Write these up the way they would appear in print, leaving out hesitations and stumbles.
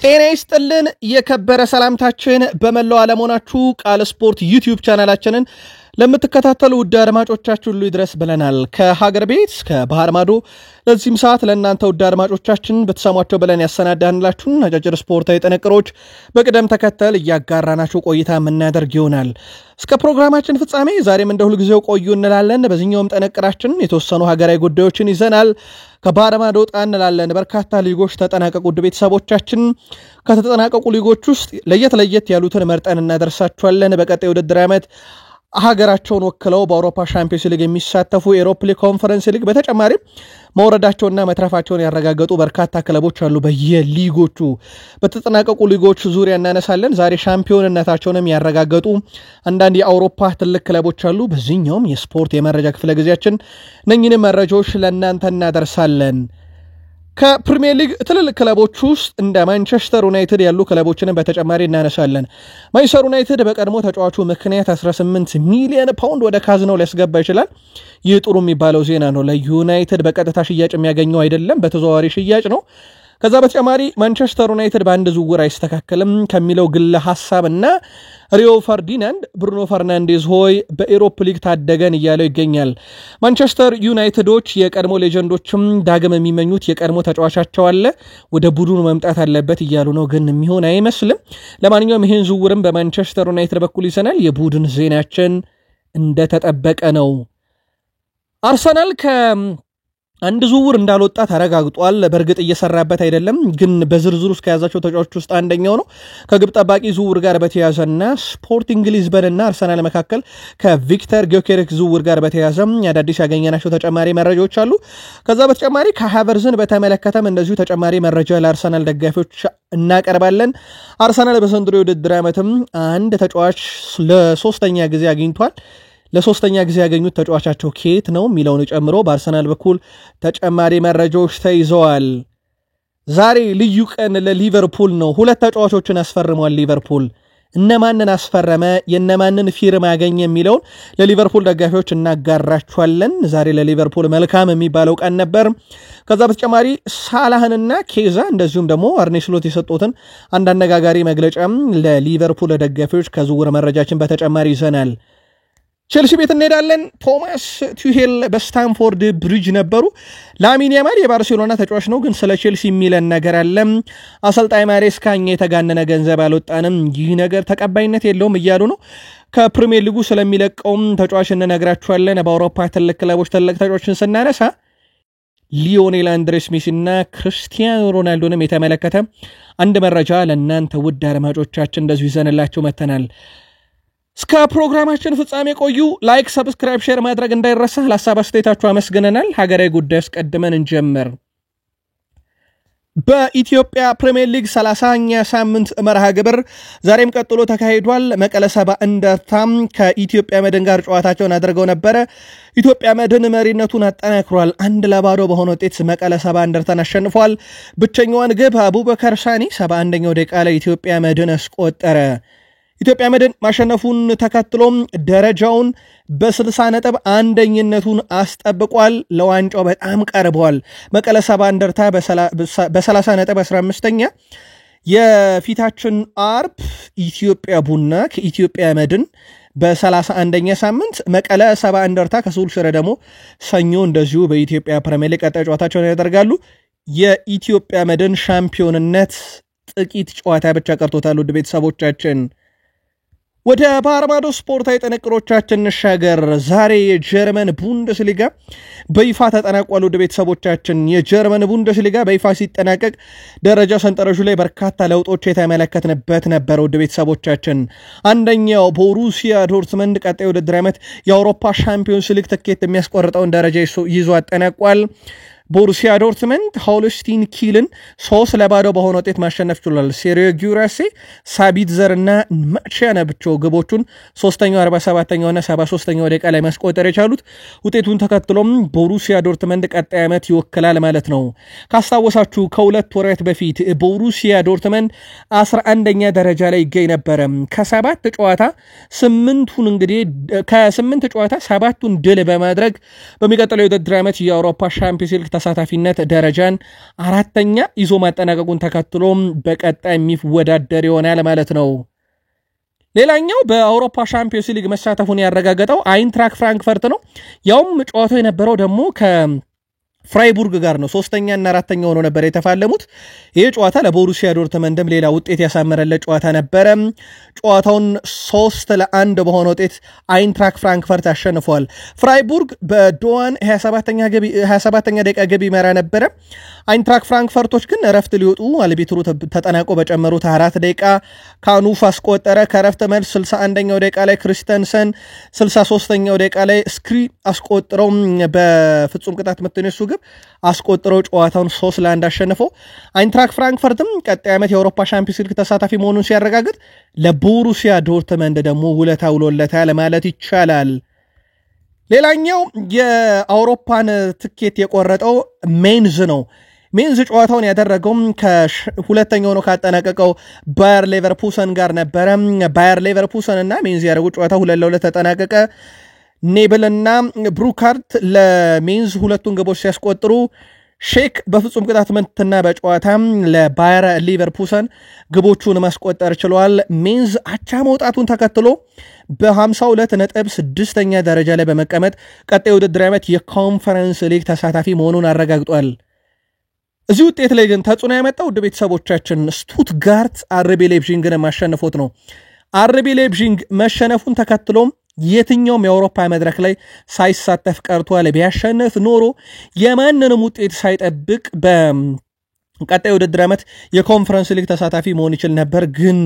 ጤና ይስጥልን የከበረ ሰላምታችን በመላው ዓለም ሆናችሁ ቃል ስፖርት ዩቲዩብ ቻናላችንን ለምትከታተሉ ውድ አድማጮቻችን ሁሉ ይድረስ ብለናል። ከሀገር ቤት ከባህር ማዶ ለዚህም ሰዓት ለእናንተ ውድ አድማጮቻችን በተሰማቸው ብለን ያሰናዳንላችሁን አጫጭር ስፖርታዊ ጥንቅሮች በቅደም ተከተል እያጋራናችሁ ቆይታ የምናደርግ ይሆናል። እስከ ፕሮግራማችን ፍጻሜ ዛሬም እንደ ሁሉ ጊዜው ቆዩ እንላለን። በዚህኛውም ጥንቅራችን የተወሰኑ ሀገራዊ ጉዳዮችን ይዘናል። ከባህር ማዶ ወጣ እንላለን። በርካታ ሊጎች ተጠናቀቁ። ውድ ቤተሰቦቻችን ከተጠናቀቁ ሊጎች ውስጥ ለየት ያሉትን መርጠን እናደርሳችኋለን። በቀጣይ ውድድር ዓመት ሀገራቸውን ወክለው በአውሮፓ ሻምፒዮንስ ሊግ የሚሳተፉ የዩሮፓ ሊግ ኮንፈረንስ ሊግ በተጨማሪ መውረዳቸውና መትረፋቸውን ያረጋገጡ በርካታ ክለቦች አሉ። በየሊጎቹ በተጠናቀቁ ሊጎች ዙሪያ እናነሳለን። ዛሬ ሻምፒዮንነታቸውንም ያረጋገጡ አንዳንድ የአውሮፓ ትልቅ ክለቦች አሉ። በዚህኛውም የስፖርት የመረጃ ክፍለ ጊዜያችን እነኚህንም መረጃዎች ለእናንተ እናደርሳለን። ከፕሪሚየር ሊግ ትልልቅ ክለቦች ውስጥ እንደ ማንቸስተር ዩናይትድ ያሉ ክለቦችንም በተጨማሪ እናነሳለን። ማንቸስተር ዩናይትድ በቀድሞ ተጫዋቹ ምክንያት 18 ሚሊዮን ፓውንድ ወደ ካዝናው ሊያስገባ ይችላል። ይህ ጥሩ የሚባለው ዜና ነው። ለዩናይትድ በቀጥታ ሽያጭ የሚያገኘው አይደለም፣ በተዘዋዋሪ ሽያጭ ነው። ከዛ በተጨማሪ ማንቸስተር ዩናይትድ በአንድ ዝውውር አይስተካከልም ከሚለው ግለ ሐሳብና ሪዮ ፈርዲናንድ ብሩኖ ፈርናንዴዝ ሆይ በኤሮፕ ሊግ ታደገን እያለው ይገኛል። ማንቸስተር ዩናይትዶች የቀድሞ ሌጀንዶችም ዳግም የሚመኙት የቀድሞ ተጫዋቻቸው አለ ወደ ቡድኑ መምጣት አለበት እያሉ ነው፣ ግን የሚሆን አይመስልም። ለማንኛውም ይህን ዝውውርም በማንቸስተር ዩናይትድ በኩል ይዘናል። የቡድን ዜናችን እንደተጠበቀ ነው። አርሰናል አንድ ዝውውር እንዳልወጣ ተረጋግጧል። በእርግጥ እየሰራበት አይደለም፣ ግን በዝርዝር ውስጥ ከያዛቸው ተጫዋቾች ውስጥ አንደኛው ነው። ከግብ ጠባቂ ዝውውር ጋር በተያያዘና ስፖርቲንግ ሊዝበንና አርሰናል መካከል ከቪክተር ጊዮኬሬስ ዝውውር ጋር በተያያዘ አዳዲስ ያገኘናቸው ተጨማሪ መረጃዎች አሉ። ከዛ በተጨማሪ ከሃቨርዝን በተመለከተም እንደዚሁ ተጨማሪ መረጃ ለአርሰናል ደጋፊዎች እናቀርባለን። አርሰናል በዘንድሮ የውድድር ዓመትም አንድ ተጫዋች ለሶስተኛ ጊዜ አግኝቷል። ለሶስተኛ ጊዜ ያገኙት ተጫዋቻቸው ኬት ነው የሚለውን ጨምሮ በአርሰናል በኩል ተጨማሪ መረጃዎች ተይዘዋል። ዛሬ ልዩ ቀን ለሊቨርፑል ነው። ሁለት ተጫዋቾችን አስፈርሟል ሊቨርፑል። እነማንን አስፈረመ፣ የነማንን ፊርማ ያገኘ የሚለውን ለሊቨርፑል ደጋፊዎች እናጋራችኋለን። ዛሬ ለሊቨርፑል መልካም የሚባለው ቀን ነበር። ከዛ በተጨማሪ ሳላህንና ኬዛ እንደዚሁም ደግሞ አርኔ ስሎት የሰጡትን አንድ አነጋጋሪ መግለጫም ለሊቨርፑል ደጋፊዎች ከዝውውር መረጃችን በተጨማሪ ይዘናል። ቼልሲ ቤት እንሄዳለን። ቶማስ ቱሄል በስታንፎርድ ብሪጅ ነበሩ። ላሚን ያማል የባርሴሎና ተጫዋች ነው፣ ግን ስለ ቼልሲ የሚለን ነገር አለ። አሰልጣኝ ማሬስካ እኛ የተጋነነ ገንዘብ አልወጣንም፣ ይህ ነገር ተቀባይነት የለውም እያሉ ነው። ከፕሪሚየር ሊጉ ስለሚለቀውም ተጫዋች እንነግራችኋለን። በአውሮፓ ትልቅ ክለቦች ትልቅ ተጫዋቾችን ስናነሳ ሊዮኔል አንድሬስ ሜሲና ክርስቲያኖ ሮናልዶንም የተመለከተ አንድ መረጃ ለእናንተ ውድ አድማጮቻችን እንደዚሁ ይዘንላችሁ መተናል። እስከ ፕሮግራማችን ፍጻሜ ቆዩ። ላይክ፣ ሰብስክራይብ፣ ሼር ማድረግ እንዳይረሳ። ለሐሳብ አስተያየታችሁ አመስግነናል። ሀገራዊ ጉዳይ አስቀድመን እንጀምር። በኢትዮጵያ ፕሪሚየር ሊግ 30ኛ ሳምንት መርሃ ግብር ዛሬም ቀጥሎ ተካሂዷል። መቀለ ሰባ እንደርታም ከኢትዮጵያ መድን ጋር ጨዋታቸውን አድርገው ነበረ። ኢትዮጵያ መድን መሪነቱን አጠናክሯል። 1-0 በሆነ ውጤት መቀለ ሰባ እንደርታን አሸንፏል። ብቸኛዋን ግብ አቡበከር ሳኒ 71ኛው ደቂቃ ላይ ኢትዮጵያ መድን አስቆጠረ። ኢትዮጵያ መድን ማሸነፉን ተከትሎም ደረጃውን በ60 ነጥብ አንደኝነቱን አስጠብቋል። ለዋንጫው በጣም ቀርቧል። መቀለ ሰባ እንደርታ በ30 ነጥብ 15ኛ። የፊታችን አርብ ኢትዮጵያ ቡና ከኢትዮጵያ መድን በ31ኛ ሳምንት፣ መቀለ ሰባ እንደርታ ከስሁል ሽረ ደግሞ ሰኞ እንደዚሁ በኢትዮጵያ ፕሪሚየር ሊግ ቀጣይ ጨዋታቸውን ያደርጋሉ። የኢትዮጵያ መድን ሻምፒዮንነት ጥቂት ጨዋታ ብቻ ቀርቶታል። ውድ ቤተሰቦቻችን ወደ ባህር ማዶ ስፖርታዊ ጥንቅሮቻችን እንሻገር። ዛሬ የጀርመን ቡንደስሊጋ በይፋ ተጠናቋል። ወደ ቤተሰቦቻችን የጀርመን ቡንደስሊጋ በይፋ ሲጠናቀቅ ደረጃ ሰንጠረዡ ላይ በርካታ ለውጦች የተመለከትንበት ነበር። ወደ ቤተሰቦቻችን አንደኛው ቦሩሲያ ዶርትመንድ ቀጣይ ውድድር ዓመት የአውሮፓ ሻምፒዮንስ ሊግ ትኬት የሚያስቆርጠውን ደረጃ ይዞ አጠናቋል። ቦሩሲያ ዶርትመንድ ሆልስቲን ኪልን 3-0 በሆነ ውጤት ማሸነፍ ችሏል። ሴሪዮ ጊራሴ፣ ሳቢትዘር እና ማቻና ብቻ ግቦቹን 3ኛው 47ኛው እና 73ኛው ደቂቃ ላይ ማስቆጠር የቻሉት። ውጤቱን ተከትሎም ቦሩሲያ ዶርትመንድ ቀጣይ ዓመት ይወክላል ማለት ነው። ካስታወሳችሁ ከሁለት ወራት በፊት ቦሩሲያ ዶርትመንድ 11ኛ ደረጃ ላይ ይገኝ ነበረ። ከ7 ጨዋታ 8ቱን እንግዲህ ከ8 ጨዋታ 7ቱን ድል በማድረግ በሚቀጥለው የውድድር ዓመት የአውሮፓ ሻምፒዮንስ ሊግ ተሳታፊነት ደረጃን አራተኛ ይዞ ማጠናቀቁን ተከትሎ በቀጣይ የሚወዳደር ይሆናል ማለት ነው። ሌላኛው በአውሮፓ ሻምፒዮንስ ሊግ መሳተፉን ያረጋገጠው አይንትራክ ፍራንክፈርት ነው። ያውም ጨዋታው የነበረው ደግሞ ፍራይቡርግ ጋር ነው። ሶስተኛ እና አራተኛ ሆኖ ነበር የተፋለሙት። ይህ ጨዋታ ለቦሩሲያ ዶርትመንድም ሌላ ውጤት ያሳመረለት ጨዋታ ነበረ። ጨዋታውን 3-1 በሆነ ውጤት አይንትራክ ፍራንክፈርት አሸንፏል። ፍራይቡርግ በዶዋን 27ኛ ደቂቃ ገቢ መራ ነበረ። አይንትራክ ፍራንክፈርቶች ግን እረፍት ሊወጡ አልቢትሩ ተጠናቆ በጨመሩት 4 ደቂቃ ካኑፍ አስቆጠረ። ከእረፍት መልስ 61ኛው ደቂቃ ላይ ክሪስተንሰን፣ 63ኛው ደቂቃ ላይ ስክሪ አስቆጥረው በፍጹም ቅጣት ምት ነው ግብ አስቆጥረው ጨዋታውን 3-1 አሸንፈው አይንትራክ ፍራንክፈርትም ቀጣይ ዓመት የአውሮፓ ሻምፒዮንስ ሊግ ተሳታፊ መሆኑን ሲያረጋግጥ ለቦሩሲያ ዶርትመንድ ደግሞ ውለታ ውሎለታል ማለት ይቻላል። ሌላኛው የአውሮፓን ትኬት የቆረጠው ሜንዝ ነው። ሜንዝ ጨዋታውን ያደረገው ከሁለተኛው ነው ካጠናቀቀው ባየር ሌቨርኩሰን ጋር ነበረ። ባየር ሌቨርኩሰን እና ሜንዝ ያደረጉት ጨዋታ 2-2 ተጠናቀቀ። ኔብልና ብሩካርት ለሜንዝ ሁለቱን ግቦች ሲያስቆጥሩ ሼክ በፍጹም ቅጣት ምትና በጨዋታ ለባየር ሌቨርኩሰን ግቦቹን ማስቆጠር ችሏል። ሜንዝ አቻ መውጣቱን ተከትሎ በ52 ነጥብ 6ኛ ደረጃ ላይ በመቀመጥ ቀጣይ ውድድር ዓመት የኮንፈረንስ ሊግ ተሳታፊ መሆኑን አረጋግጧል። እዚህ ውጤት ላይ ግን ተጽዕኖ ያመጣው ውድ ቤተሰቦቻችን ስቱትጋርት አርቢ ሌይፕዚግን ማሸነፉት ነው። አርቢ ሌይፕዚግ መሸነፉን ተከትሎም የትኛውም የአውሮፓ መድረክ ላይ ሳይሳተፍ ቀርቷል። ቢያሸንፍ ኖሮ የማንንም ውጤት ሳይጠብቅ በቀጣይ ውድድር ዓመት የኮንፈረንስ ሊግ ተሳታፊ መሆን ይችል ነበር፣ ግን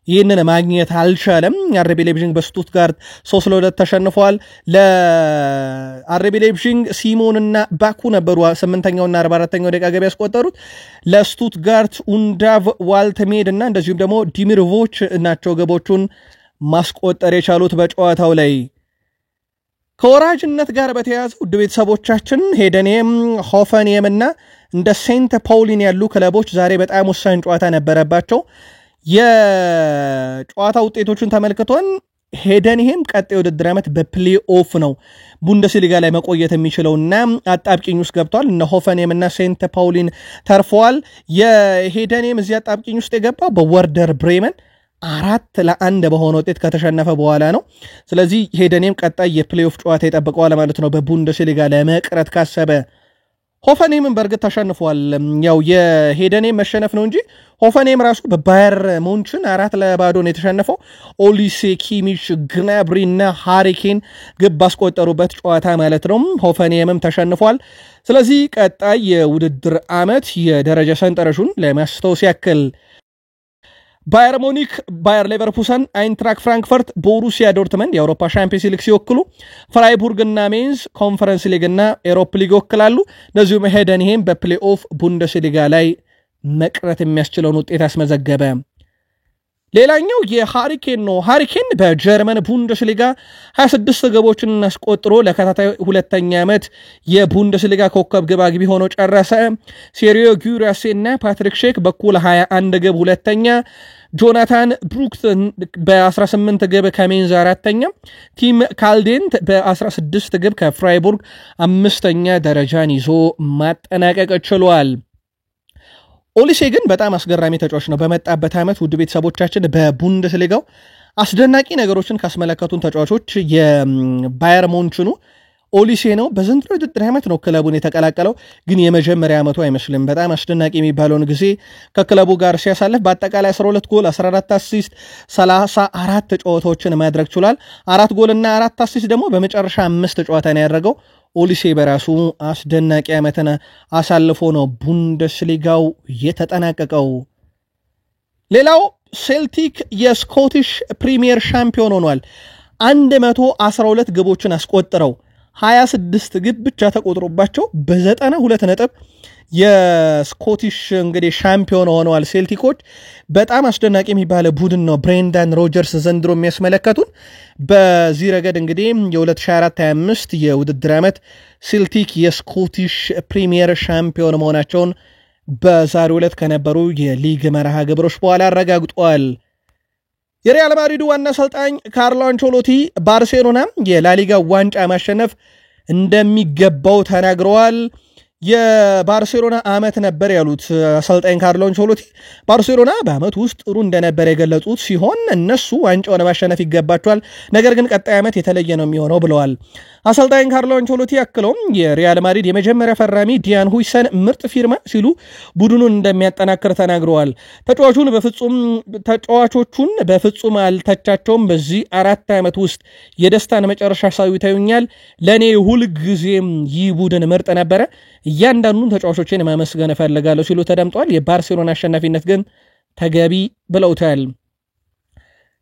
ይህንን ማግኘት አልቻለም። አርቢ ሌይፕዚግ በስቱትጋርት 3-2 ተሸንፏል። ለአርቢ ሌይፕዚግ ሲሞንና ባኩ ነበሩ 8ኛውና 44ኛው ደቂቃ ገቢ ያስቆጠሩት። ለስቱትጋርት ኡንዳቭ ዋልትሜድ እና እንደዚሁም ደግሞ ዲሚርቮች ናቸው ግቦቹን ማስቆጠር የቻሉት በጨዋታው ላይ። ከወራጅነት ጋር በተያያዘ ውድ ቤተሰቦቻችን ሄደንሄም፣ ሆፈንሄም እና እንደ ሴንት ፓውሊን ያሉ ክለቦች ዛሬ በጣም ወሳኝ ጨዋታ ነበረባቸው። የጨዋታ ውጤቶቹን ተመልክቶን ሄደንሄም ቀጣይ ውድድር ዓመት በፕሌይ ኦፍ ነው ቡንደስሊጋ ላይ መቆየት የሚችለውና አጣብቂኝ ውስጥ ገብቷል። እነ ሆፈንሄም እና ሴንት ፓውሊን ተርፈዋል። የሄደንሄም እዚህ አጣብቂኝ ውስጥ የገባው በወርደር ብሬመን 4-1 በሆነ ውጤት ከተሸነፈ በኋላ ነው። ስለዚህ ሄደንሄም ቀጣይ የፕሌይኦፍ ጨዋታ ይጠብቀዋል ማለት ነው በቡንደስሊጋ ለመቅረት ካሰበ። ሆፈንሄምን በእርግጥ ተሸንፏል። ያው የሄደንሄም መሸነፍ ነው እንጂ ሆፈንሄም ራሱ በባየር ሙንችን 4-0 ነው የተሸነፈው። ኦሊሴ ኪሚሽ፣ ግናብሪ እና ሃሪኬን ግብ ባስቆጠሩበት ጨዋታ ማለት ነው። ሆፈንሄምም ተሸንፏል። ስለዚህ ቀጣይ የውድድር ዓመት የደረጃ ሰንጠረዡን ለማስታወስ ያክል ባየር ሙኒክ፣ ባየር ሌቨርኩሰን፣ አይንትራክ ፍራንክፈርት፣ ቦሩሲያ ዶርትመንድ የአውሮፓ ሻምፒዮንስ ሊግ ሲወክሉ፣ ፍራይቡርግ እና ሜንዝ ኮንፈረንስ ሊግ እና ኤሮፕ ሊግ ይወክላሉ። እንደዚሁም ሄደንሄም በፕሌይ ኦፍ ቡንደስሊጋ ላይ መቅረት የሚያስችለውን ውጤት አስመዘገበ። ሌላኛው የሃሪኬን ነው። ሃሪኬን በጀርመን ቡንደስሊጋ 26 ግቦችን አስቆጥሮ ለከታታይ ሁለተኛ ዓመት የቡንደስሊጋ ኮከብ ግብ አግቢ ሆኖ ጨረሰ። ሴሪዮ ጊራሴ እና ፓትሪክ ሼክ በኩል 21 ግብ ሁለተኛ፣ ጆናታን ብሩክት በ18 ግብ ከሜንዝ አራተኛ፣ ቲም ካልዴንት በ16 ግብ ከፍራይቡርግ አምስተኛ ደረጃን ይዞ ማጠናቀቅ ችሏል። ኦሊሴ ግን በጣም አስገራሚ ተጫዋች ነው። በመጣበት ዓመት ውድ ቤተሰቦቻችን በቡንደስሊጋው አስደናቂ ነገሮችን ካስመለከቱን ተጫዋቾች የባየር ሙንችኑ ኦሊሴ ነው። በዘንድሮ ውድድር ዓመት ነው ክለቡን የተቀላቀለው፣ ግን የመጀመሪያ ዓመቱ አይመስልም። በጣም አስደናቂ የሚባለውን ጊዜ ከክለቡ ጋር ሲያሳልፍ በአጠቃላይ 12 ጎል፣ 14 አሲስት፣ 34 ጨዋታዎችን ማድረግ ችሏል። 4 ጎል እና 4 አሲስት ደግሞ በመጨረሻ 5 ጨዋታ ነው ያደረገው። ኦሊሴ በራሱ አስደናቂ ዓመትን አሳልፎ ነው ቡንደስሊጋው የተጠናቀቀው። ሌላው ሴልቲክ የስኮቲሽ ፕሪሚየር ሻምፒዮን ሆኗል። 112 ግቦችን አስቆጥረው 26 ግብ ብቻ ተቆጥሮባቸው በ92 ነጥብ የስኮቲሽ እንግዲህ ሻምፒዮን ሆነዋል። ሴልቲኮች በጣም አስደናቂ የሚባለ ቡድን ነው። ብሬንዳን ሮጀርስ ዘንድሮ የሚያስመለከቱን በዚህ ረገድ እንግዲህ የ2024-25 የውድድር ዓመት ሴልቲክ የስኮቲሽ ፕሪሚየር ሻምፒዮን መሆናቸውን በዛሬው ዕለት ከነበሩ የሊግ መርሃ ግብሮች በኋላ አረጋግጧል። የሪያል ማድሪድ ዋና አሰልጣኝ ካርሎ አንቸሎቲ ባርሴሎና የላሊጋ ዋንጫ ማሸነፍ እንደሚገባው ተናግረዋል። የባርሴሎና አመት ነበር ያሉት አሰልጣኝ ካርሎ አንቸሎቲ ባርሴሎና በአመት ውስጥ ጥሩ እንደነበር የገለጹት ሲሆን እነሱ ዋንጫውን ማሸነፍ ይገባቸዋል ነገር ግን ቀጣይ አመት የተለየ ነው የሚሆነው ብለዋል አሰልጣኝ ካርሎ አንቸሎቲ ያክለው የሪያል ማድሪድ የመጀመሪያ ፈራሚ ዲያን ሁይሰን ምርጥ ፊርማ ሲሉ ቡድኑን እንደሚያጠናክር ተናግረዋል ተጫዋቾቹን በፍጹም አልተቻቸውም በዚህ 4 አመት ውስጥ የደስታን መጨረሻ ሳይታዩኛል ለኔ ሁሉ ጊዜም ይህ ቡድን ምርጥ ነበር እያንዳንዱን ተጫዋቾችን ማመስገን እፈልጋለሁ ሲሉ ተደምጧል የባርሴሎና አሸናፊነት ግን ተገቢ ብለውታል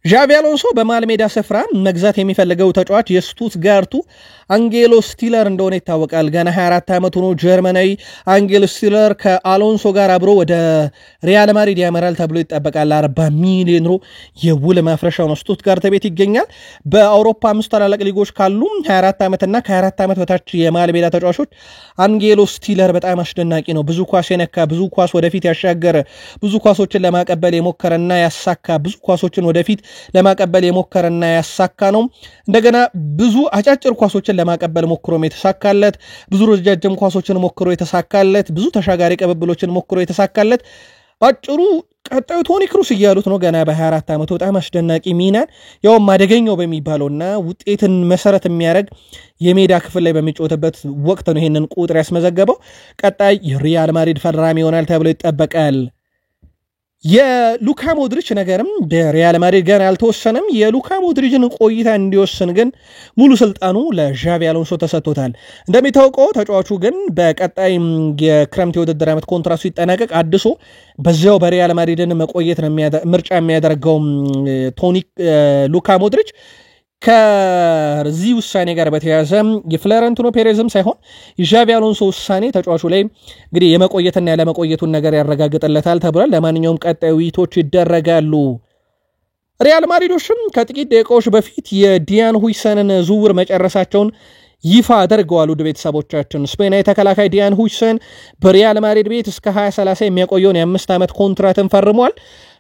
ዣቪ አሎንሶ በመሃል ሜዳ ስፍራ መግዛት የሚፈልገው ተጫዋች የስቱትጋርቱ አንጌሎ ስቲለር እንደሆነ ይታወቃል ገና 24 ዓመቱ ነው ጀርመናዊ አንጌሎ ስቲለር ከአሎንሶ ጋር አብሮ ወደ ሪያል ማድሪድ ያመራል ተብሎ ይጠበቃል 40 ሚሊዮን ዩሮ የውል ማፍረሻው ነው ስቱትጋርት ቤት ይገኛል በአውሮፓ 5 ታላላቅ ሊጎች ካሉ 24 ዓመትና ከ24 ዓመት በታች የመሃል ሜዳ ተጫዋቾች አንጌሎ ስቲለር በጣም አስደናቂ ነው ብዙ ኳስ የነካ ብዙ ኳስ ወደፊት ያሻገረ ብዙ ኳሶችን ለማቀበል የሞከረና ያሳካ ብዙ ኳሶችን ወደፊት ለማቀበል የሞከረና ያሳካ ነው እንደገና ብዙ አጫጭር ኳሶችን ለማቀበል ሞክሮም የተሳካለት ብዙ ረጃጅም ኳሶችን ሞክሮ የተሳካለት ብዙ ተሻጋሪ ቀበብሎችን ሞክሮ የተሳካለት ባጭሩ ቀጣዩ ቶኒ ክሩስ እያሉት ነው ገና በ24 ዓመቱ በጣም አስደናቂ ሚናን ያው ማደገኛው በሚባለውና ውጤትን መሰረት የሚያደርግ የሜዳ ክፍል ላይ በሚጫወትበት ወቅት ነው ይሄንን ቁጥር ያስመዘገበው ቀጣይ የሪያል ማድሪድ ፈራሚ ይሆናል ተብሎ ይጠበቃል የሉካ ሞድሪች ነገርም በሪያል ማድሪድ ጋር ያልተወሰነም የሉካ ሞድሪችን ቆይታ እንዲወስን ግን ሙሉ ስልጣኑ ለዣቪ አሎንሶ ተሰጥቶታል እንደሚታወቀው ተጫዋቹ ግን በቀጣይ የክረምት የውድድር ዓመት ኮንትራቱ ሲጠናቀቅ አድሶ በዚያው በሪያል ማድሪድን መቆየት ነው ምርጫ የሚያደርገው ሉካ ሞድሪች ከዚህ ውሳኔ ጋር በተያያዘ የፍሎሬንቲኖ ፔሬዝም ሳይሆን የዣቪ አሎንሶ ውሳኔ ተጫዋቹ ላይ እንግዲህ የመቆየትና ያለመቆየቱን ነገር ያረጋግጥለታል ተብሏል ለማንኛውም ቀጣይ ውይይቶች ይደረጋሉ ሪያል ማድሪዶችም ከጥቂት ደቂቃዎች በፊት የዲያን ሁይሰንን ዝውውር መጨረሳቸውን ይፋ አድርገዋል ውድ ቤተሰቦቻችን ስፔናዊ ተከላካይ ዲያን ሁይሰን በሪያል ማድሪድ ቤት እስከ 2030 የሚያቆየውን የ5 ዓመት ኮንትራትን ፈርሟል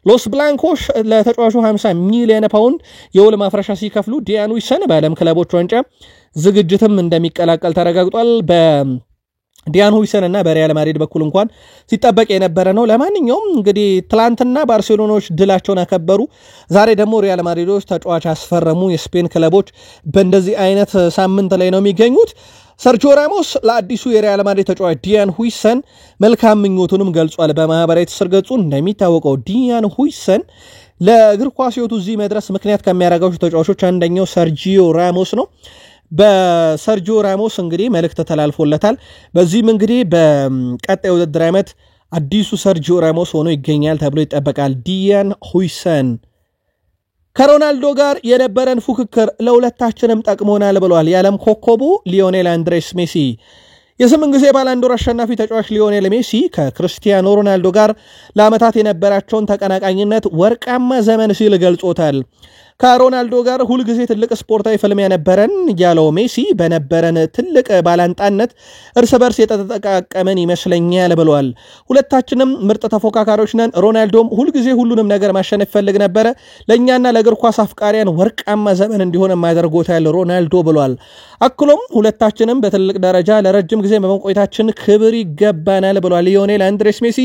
ሎስ ብላንኮች ለተጫዋቹ 50 ሚሊዮን ፓውንድ የውል ማፍረሻ ሲከፍሉ ዲያን ሁይሰን በዓለም ክለቦች ዋንጫ ዝግጅትም እንደሚቀላቀል ተረጋግጧል ዲያን ሁይሰን እና በሪያል ማድሪድ በኩል እንኳን ሲጠበቅ የነበረ ነው ለማንኛውም እንግዲህ ትላንትና ባርሴሎናዎች ድላቸውን አከበሩ ዛሬ ደግሞ ሪያል ማድሪዶች ተጫዋች አስፈረሙ የስፔን ክለቦች በእንደዚህ አይነት ሳምንት ላይ ነው የሚገኙት ሰርጂዮ ራሞስ ለአዲሱ የሪያል ማድሪድ ተጫዋች ዲያን ሁይሰን መልካም ምኞቱንም ገልጿል በማህበራዊ ትስስር ገጹ እንደሚታወቀው ዲያን ሁይሰን ለእግር ኳስ ሕይወቱ እዚህ መድረስ ምክንያት ከሚያደርጋቸው ተጫዋቾች አንደኛው ሰርጂዮ ራሞስ ነው በሰርጂዮ ራሞስ እንግዲህ መልእክት ተላልፎለታል በዚህም እንግዲህ በቀጣይ ውድድር ዓመት አዲሱ ሰርጂዮ ራሞስ ሆኖ ይገኛል ተብሎ ይጠበቃል ዲያን ሁይሰን ከሮናልዶ ጋር የነበረን ፉክክር ለሁለታችንም ጠቅሞናል ብሏል የዓለም ኮከቡ ሊዮኔል አንድሬስ ሜሲ የስምንት ጊዜ ባላንዶር አሸናፊ ተጫዋች ሊዮኔል ሜሲ ከክርስቲያኖ ሮናልዶ ጋር ለዓመታት የነበራቸውን ተቀናቃኝነት ወርቃማ ዘመን ሲል ገልጾታል ከሮናልዶ ጋር ሁሉ ጊዜ ትልቅ ስፖርታዊ ፍልሚያ ነበረን ያለው ሜሲ በነበረን ትልቅ ባላንጣነት እርስ በርስ የተጠቃቀመን ይመስለኛል ብሏል ሁለታችንም ምርጥ ተፎካካሪዎች ነን ሮናልዶም ሁሉ ጊዜ ሁሉንም ነገር ማሸነፍ ይፈልግ ነበር ለኛና ለእግር ኳስ አፍቃሪያን ወርቃማ ዘመን እንዲሆን ማድረጎታል ሮናልዶ ብሏል አክሎም ሁለታችንም በትልቅ ደረጃ ለረጅም ጊዜ በመቆየታችን ክብር ይገባናል ብሏል ሊዮኔል አንድሬስ ሜሲ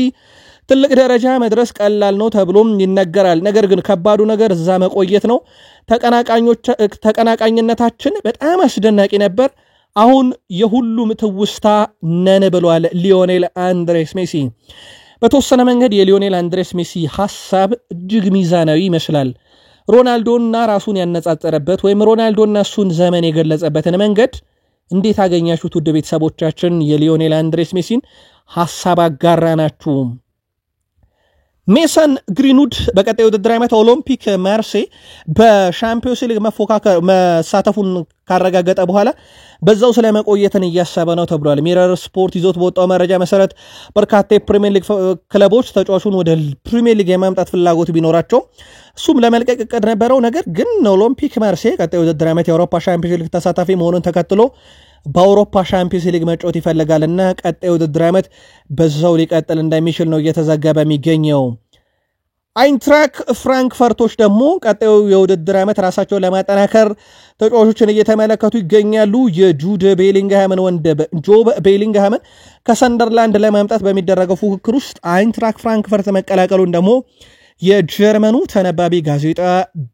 ትልቅ ደረጃ መድረስ ቀላል ነው ተብሎም ይነገራል ነገር ግን ከባዱ ነገር እዛ መቆየት ነው ተቀናቃኝነታችን በጣም አስደናቂ ነበር አሁን የሁሉም ትውስታ ነን ብሏል ሊዮኔል አንድሬስ ሜሲ በተወሰነ መንገድ የሊዮኔል አንድሬስ ሜሲ ሐሳብ እጅግ ሚዛናዊ ይመስላል ሮናልዶና ራሱን ያነጻጸረበት ወይም ሮናልዶና እሱን ዘመን የገለጸበትን መንገድ እንዴት አገኛችሁት ውድ ቤተሰቦቻችን የሊዮኔል አንድሬስ ሜሲን ሐሳብ አጋራናችሁ ሜሰን ግሪንውድ በቀጣይ ውድድር ዓመት ኦሎምፒክ ማርሴይ በሻምፒዮንስ ሊግ መሳተፉን ካረጋገጠ በኋላ በዛው ስለመቆየትን እያሰበ ነው ተብሏል ሚረር ስፖርት ይዞት በወጣው መረጃ መሰረት በርካታ የፕሪሚየር ሊግ ክለቦች ተጫዋቹን ወደ ፕሪሚየር ሊግ የማምጣት ፍላጎት ቢኖራቸው እሱም ለመልቀቅ እቅድ ነበረው ነገር ግን ኦሎምፒክ ማርሴይ ቀጣይ ውድድር ዓመት የአውሮፓ ሻምፒዮንስ ሊግ ተሳታፊ መሆኑን ተከትሎ በአውሮፓ ሻምፒዮንስ ሊግ መጫወት ይፈልጋልና ቀጣይ ውድድር ዓመት በዛው ሊቀጥል እንደሚችል ነው እየተዘገበ የሚገኘው አይንትራክ ፍራንክፈርቶች ደግሞ ቀጣዩ የውድድር ዓመት ራሳቸውን ለማጠናከር ተጫዋቾችን እየተመለከቱ ይገኛሉ። የጁድ ቤሊንግሃምን ወንድም ጆብ ቤሊንግሃምን ከሰንደርላንድ ለማምጣት በሚደረገው ፉክክር ውስጥ አይንትራክ ፍራንክፈርት መቀላቀሉን ደግሞ የጀርመኑ ተነባቢ ጋዜጣ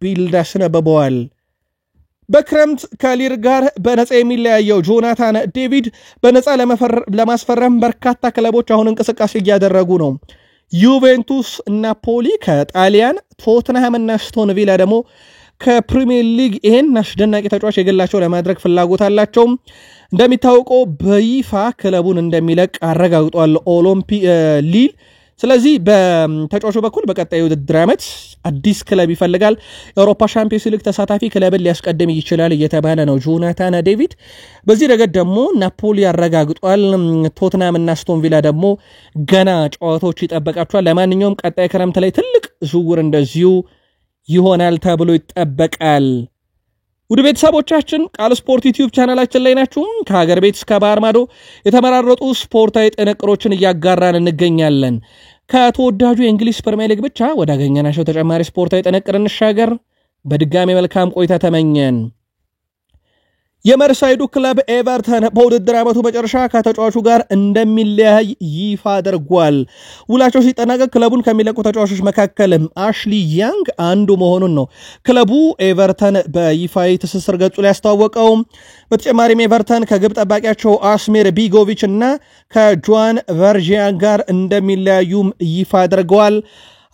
ቢልድ አስነብበዋል። በክረምት ከሊር ጋር በነፃ የሚለያየው ጆናታን ዴቪድ በነፃ ለማስፈረም በርካታ ክለቦች አሁን እንቅስቃሴ እያደረጉ ነው። ዩቬንቱስ፣ ናፖሊ ከጣሊያን፣ ቶትንሃም እና ስቶን ቪላ ደግሞ ከፕሪሚየር ሊግ ይሄን አስደናቂ ተጫዋች የግላቸው ለማድረግ ፍላጎት አላቸው። እንደሚታወቀው በይፋ ክለቡን እንደሚለቅ አረጋግጧል ሊል። ስለዚህ በተጫዋቹ በኩል በቀጣዩ ውድድር ዓመት አዲስ ክለብ ይፈልጋል። የአውሮፓ ሻምፒዮንስ ሊግ ተሳታፊ ክለብን ሊያስቀድም ይችላል እየተባለ ነው ጆናታን ዴቪድ። በዚህ ረገድ ደግሞ ናፖሊ ያረጋግጧል። ቶትናም እና ስቶን ቪላ ደግሞ ገና ጨዋታዎች ይጠበቃቸዋል። ለማንኛውም ቀጣይ ክረምት ላይ ትልቅ ዝውውር እንደዚሁ ይሆናል ተብሎ ይጠበቃል። ውድ ቤተሰቦቻችን ቃል ስፖርት ዩቲዩብ ቻናላችን ላይ ናችሁ። ከሀገር ቤት እስከ ባህር ማዶ የተመራረጡ ስፖርታዊ ጥንቅሮችን እያጋራን እንገኛለን። ከተወዳጁ የእንግሊዝ ፕሪሚየር ሊግ ብቻ ወዳገኘናቸው ተጨማሪ ስፖርታዊ ጥንቅር እንሻገር። በድጋሚ መልካም ቆይታ ተመኘን። የመርሳይዱ ክለብ ኤቨርተን በውድድር ዓመቱ መጨረሻ ከተጫዋቹ ጋር እንደሚለያይ ይፋ አድርጓል። ውላቸው ሲጠናቀቅ ክለቡን ከሚለቁ ተጫዋቾች መካከልም አሽሊ ያንግ አንዱ መሆኑን ነው ክለቡ ኤቨርተን በይፋዊ ትስስር ገጹ ላይ ያስተዋወቀው። በተጨማሪም ኤቨርተን ከግብ ጠባቂያቸው አስሜር ቢጎቪች እና ከጆዋን ቨርጂያን ጋር እንደሚለያዩም ይፋ አድርገዋል።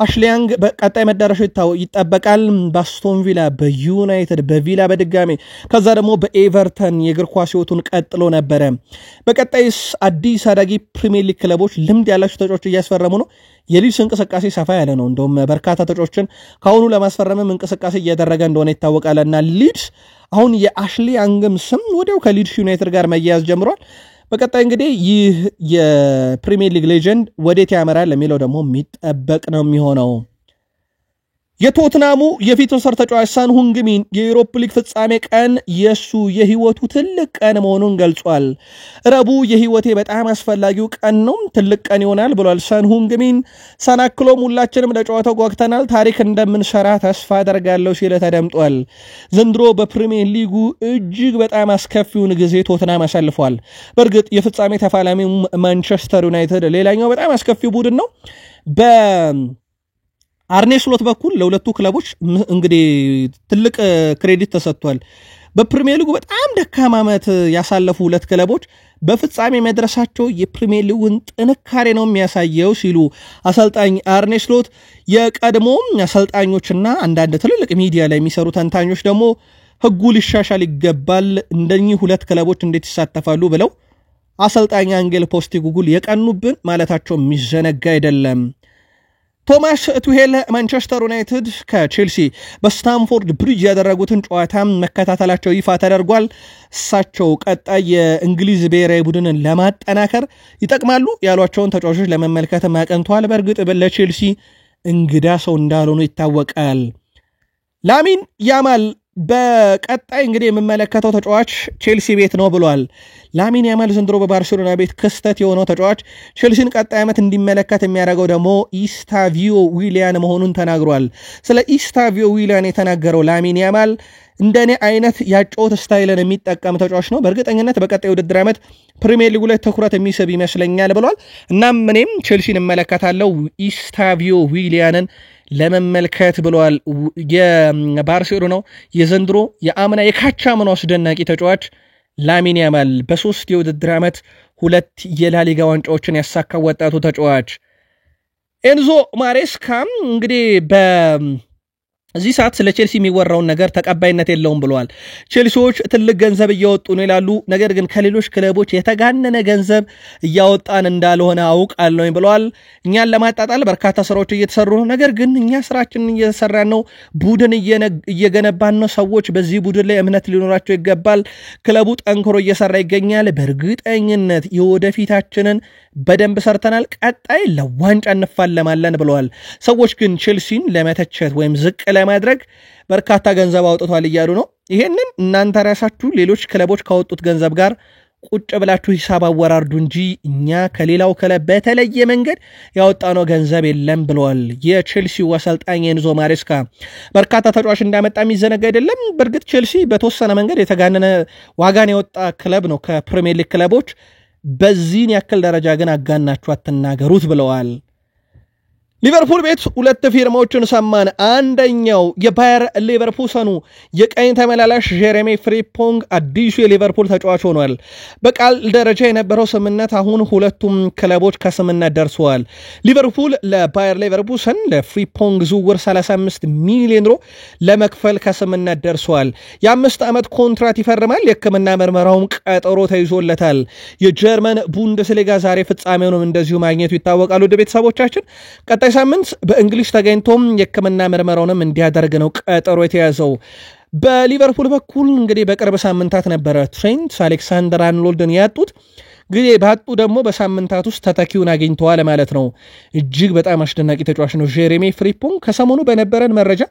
አሽሊያንግ በቀጣይ መዳረሻው ይጠበቃል። በአስቶን ቪላ፣ በዩናይትድ፣ በቪላ በድጋሚ ከዛ ደግሞ በኤቨርተን የእግር ኳስ ህይወቱን ቀጥሎ ነበረ። በቀጣይስ አዲስ አዳጊ ፕሪሚየር ሊግ ክለቦች ልምድ ያላቸው ተጫዋቾች እያስፈረሙ ነው። የሊድስ እንቅስቃሴ ሰፋ ያለ ነው። እንደውም በርካታ ተጫዋቾችን ከአሁኑ ለማስፈረምም እንቅስቃሴ እያደረገ እንደሆነ ይታወቃልና ሊድስ አሁን የአሽሊያንግም ስም ወዲያው ከሊድስ ዩናይትድ ጋር መያያዝ ጀምሯል። በቀጣይ እንግዲህ ይህ የፕሪሚየር ሊግ ሌጀንድ ወዴት ያመራል የሚለው ደግሞ የሚጠበቅ ነው የሚሆነው። የቶትናሙ የፊት መስመር ተጫዋች ሰን ሁንግሚን የዩሮፓ ሊግ ፍጻሜ ቀን የሱ የህይወቱ ትልቅ ቀን መሆኑን ገልጿል። ረቡዕ የህይወቴ በጣም አስፈላጊው ቀን ነው፣ ትልቅ ቀን ይሆናል ብሏል ሰን ሁንግሚን። ሳናክሎም ሁላችንም ለጨዋታው ጓግተናል፣ ታሪክ እንደምንሰራ ተስፋ አደርጋለሁ ሲል ተደምጧል። ዘንድሮ በፕሪሚየር ሊጉ እጅግ በጣም አስከፊውን ጊዜ ቶትናም አሳልፏል። በእርግጥ የፍጻሜ ተፋላሚው ማንቸስተር ዩናይትድ ሌላኛው በጣም አስከፊው ቡድን ነው። አርኔ ስሎት በኩል ለሁለቱ ክለቦች እንግዲህ ትልቅ ክሬዲት ተሰጥቷል። በፕሪሚየር ሊጉ በጣም ደካማ ዓመት ያሳለፉ ሁለት ክለቦች በፍጻሜ መድረሳቸው የፕሪሚየር ሊጉን ጥንካሬ ነው የሚያሳየው ሲሉ አሰልጣኝ አርኔ ስሎት፣ የቀድሞ አሰልጣኞችና አንዳንድ ትልልቅ ሚዲያ ላይ የሚሰሩ ተንታኞች ደግሞ ህጉ ሊሻሻል ይገባል፣ እንደኚህ ሁለት ክለቦች እንዴት ይሳተፋሉ ብለው አሰልጣኝ አንጌል ፖስቴኮግሉ የቀኑብን ማለታቸው የሚዘነጋ አይደለም። ቶማስ ቱሄል ማንቸስተር ዩናይትድ ከቼልሲ በስታምፎርድ ብሪጅ ያደረጉትን ጨዋታ መከታተላቸው ይፋ ተደርጓል። እሳቸው ቀጣይ የእንግሊዝ ብሔራዊ ቡድንን ለማጠናከር ይጠቅማሉ ያሏቸውን ተጫዋቾች ለመመልከት አቅንተዋል። በእርግጥ ለቼልሲ እንግዳ ሰው እንዳልሆኑ ይታወቃል። ላሚን ያማል በቀጣይ እንግዲህ የምመለከተው ተጫዋች ቼልሲ ቤት ነው ብሏል። ላሚን ያማል ዘንድሮ በባርሴሎና ቤት ክስተት የሆነው ተጫዋች ቼልሲን ቀጣይ ዓመት እንዲመለከት የሚያደርገው ደግሞ ኢስታቪዮ ዊሊያን መሆኑን ተናግሯል። ስለ ኢስታቪዮ ዊሊያን የተናገረው ላሚን ያማል እንደኔ አይነት ያጨዋወት ስታይልን የሚጠቀም ተጫዋች ነው፣ በእርግጠኝነት በቀጣይ ውድድር ዓመት ፕሪሚየር ሊጉ ላይ ትኩረት የሚስብ ይመስለኛል ብሏል። እናም እኔም ቼልሲን እመለከታለሁ ኢስታቪዮ ዊሊያንን ለመመልከት ብለዋል። የባርሴሎናው የዘንድሮ የአምና የካቻምናው አስደናቂ ተጫዋች ላሚን ያማል በ3 የውድድር ዓመት 2 የላሊጋ ዋንጫዎችን ያሳካው ወጣቱ ተጫዋች ኤንዞ ማሬስካም እንግዲህ እዚህ ሰዓት ስለ ቼልሲ የሚወራውን ነገር ተቀባይነት የለውም ብለዋል። ቼልሲዎች ትልቅ ገንዘብ እያወጡ ነው ይላሉ፣ ነገር ግን ከሌሎች ክለቦች የተጋነነ ገንዘብ እያወጣን እንዳልሆነ አውቃለሁ ብለዋል። እኛን ለማጣጣል በርካታ ስራዎች እየተሰሩ ነው፣ ነገር ግን እኛ ስራችንን እየሰራን ነው፣ ቡድን እየገነባን ነው። ሰዎች በዚህ ቡድን ላይ እምነት ሊኖራቸው ይገባል። ክለቡ ጠንክሮ እየሰራ ይገኛል። በእርግጠኝነት የወደፊታችንን በደንብ ሰርተናል፣ ቀጣይ ለዋንጫ እንፋለማለን ብለዋል። ሰዎች ግን ቼልሲን ለመተቸት ወይም ዝቅ ለማድረግ በርካታ ገንዘብ አውጥቷል እያሉ ነው። ይሄንን እናንተ ራሳችሁ ሌሎች ክለቦች ካወጡት ገንዘብ ጋር ቁጭ ብላችሁ ሂሳብ አወራርዱ እንጂ እኛ ከሌላው ክለብ በተለየ መንገድ ያወጣነው ገንዘብ የለም ብለዋል የቼልሲው አሰልጣኝ ኤንዞ ማሬስካ። በርካታ ተጫዋች እንዳመጣ የሚዘነጋ አይደለም። በእርግጥ ቼልሲ በተወሰነ መንገድ የተጋነነ ዋጋን ያወጣ ክለብ ነው ከፕሪሚየር ሊግ ክለቦች። በዚህን ያክል ደረጃ ግን አጋናችሁ አትናገሩት ብለዋል። ሊቨርፑል ቤት ሁለት ፊርማዎችን ሰማን። አንደኛው የባየር ሌቨርኩሰኑ የቀኝ ተመላላሽ ጄሬሚ ፍሪምፖንግ አዲሱ የሊቨርፑል ተጫዋች ሆኗል። በቃል ደረጃ የነበረው ስምምነት አሁን ሁለቱም ክለቦች ከስምምነት ደርሰዋል። ሊቨርፑል ለባየር ሌቨርኩሰን ለፍሪምፖንግ ዝውውር 35 ሚሊዮን ዩሮ ለመክፈል ከስምምነት ደርሰዋል። የ5 ዓመት ኮንትራት ይፈርማል። የሕክምና ምርመራውም ቀጠሮ ተይዞለታል። የጀርመን ቡንደስሊጋ ዛሬ ፍጻሜውንም እንደዚሁ ማግኘቱ ይታወቃል። ወደ ቤተሰቦቻችን ቀጣይ ሳምንት በእንግሊዝ ተገኝቶም የሕክምና ምርመራውንም እንዲያደርግ ነው ቀጠሮ የተያዘው። በሊቨርፑል በኩል እንግዲህ በቅርብ ሳምንታት ነበረ ትሬንት አሌክሳንደር-አርኖልድን ያጡት። ጊዜ ባጡ ደግሞ በሳምንታት ውስጥ ተተኪውን አግኝተዋል ማለት ነው። እጅግ በጣም አስደናቂ ተጫዋች ነው ጄሬሚ ፍሪምፖንግ። ከሰሞኑ በነበረን መረጃ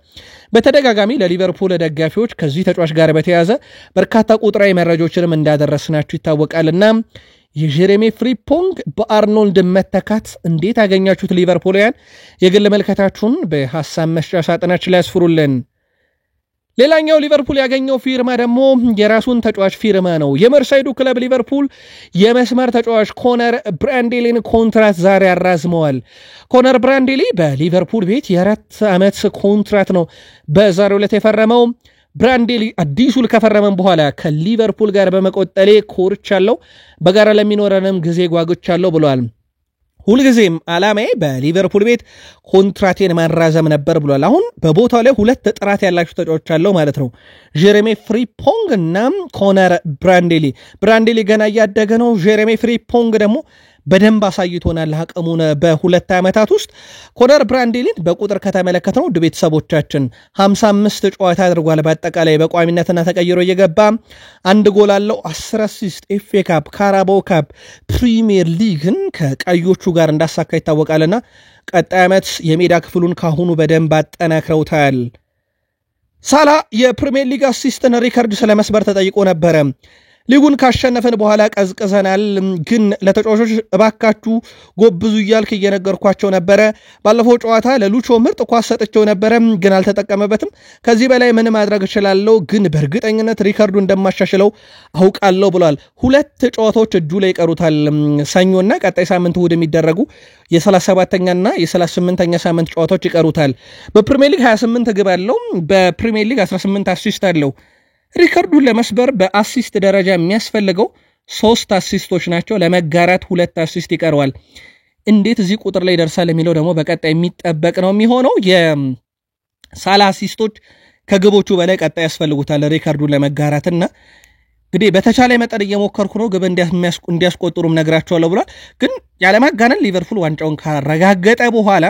በተደጋጋሚ ለሊቨርፑል ደጋፊዎች ከዚህ ተጫዋች ጋር በተያያዘ በርካታ ቁጥራዊ መረጃዎችንም እንዳደረስናችሁ ይታወቃልና የጄሬሚ ፍሪምፖንግ በአርኖልድ መተካት እንዴት አገኛችሁት ሊቨርፑልያን? የግል መልከታችሁን በሐሳብ መስጫ ሳጥናችን ላይ ያስፍሩልን። ሌላኛው ሊቨርፑል ያገኘው ፊርማ ደግሞ የራሱን ተጫዋች ፊርማ ነው። የመርሳይዱ ክለብ ሊቨርፑል የመስመር ተጫዋች ኮነር ብራንዴሊን ኮንትራት ዛሬ ያራዝመዋል። ኮነር ብራንዴሊ በሊቨርፑል ቤት የ4 ዓመት ኮንትራት ነው በዛሬው ዕለት የፈረመው። ብራንዴሊ አዲሱን ከፈረመን በኋላ ከሊቨርፑል ጋር በመቆጠሌ ኮርቻለሁ፣ በጋራ ለሚኖረንም ጊዜ ጓጉቻለሁ ብሏል። ሁልጊዜም ዓላማዬ በሊቨርፑል ቤት ኮንትራቴን ማራዘም ነበር ብሏል። አሁን በቦታው ላይ ሁለት ጥራት ያላቸው ተጫዋቾች አለው ማለት ነው። ጄሬሚ ፍሪምፖንግ እና ኮነር ብራንዴሊ። ብራንዴሊ ገና እያደገ ነው። ጄሬሚ ፍሪምፖንግ ደግሞ በደንብ አሳይቶናል አቅሙን በሁለት ዓመታት ውስጥ። ኮነር ብራንዴሊን በቁጥር ከተመለከተው ውድ ቤተሰቦቻችን 55 ጨዋታ አድርጓል። በአጠቃላይ በቋሚነትና ተቀይሮ እየገባ 1 ጎል አለው፣ 10 አሲስት፣ ኤፍኤ ካፕ፣ ካራባኦ ካፕ፣ ፕሪሚየር ሊግን ከቀዮቹ ጋር እንዳሳካ ይታወቃልና ቀጣይ ዓመት የሜዳ ክፍሉን ካሁኑ በደንብ አጠናክረውታል። ሳላ የፕሪሚየር ሊግ አሲስትን ሪከርድ ስለመስበር ተጠይቆ ነበረ። ሊጉን ካሸነፈን በኋላ ቀዝቅዘናል፣ ግን ለተጫዋቾች እባካችሁ ጎብዙ እያልክ እየነገርኳቸው ነበረ። ባለፈው ጨዋታ ለሉቾ ምርጥ ኳስ ሰጥቼው ነበረ፣ ግን አልተጠቀመበትም። ከዚህ በላይ ምን ማድረግ እችላለሁ፣ ግን በእርግጠኝነት ሪከርዱ እንደማሻሽለው አውቃለሁ ብሏል። 2 ጨዋታዎች እጁ ላይ ይቀሩታል። ሰኞና ቀጣይ ሳምንት እሑድ የሚደረጉ የ37ኛና የ38ኛ ሳምንት ጨዋታዎች ይቀሩታል። በፕሪሚየር ሊግ 28 ግብ አለው፣ በፕሪሚየር ሊግ 18 አሲስት አለው። ሪከርዱን ለመስበር በአሲስት ደረጃ የሚያስፈልገው 3 አሲስቶች ናቸው። ለመጋራት 2 አሲስት ይቀረዋል። እንዴት እዚህ ቁጥር ላይ ደርሳል የሚለው ደግሞ በቀጣይ የሚጠበቅ ነው የሚሆነው። የሳላ አሲስቶች ከግቦቹ በላይ ቀጣይ ያስፈልጉታል ሪከርዱን ለመጋራትና እንግዲህ በተቻለ መጠን እየሞከርኩ ነው ግብ እንዲያስቆጥሩም ነግራቸዋለሁ ብሏል። ግን ያለማጋነን ሊቨርፑል ዋንጫውን ካረጋገጠ በኋላ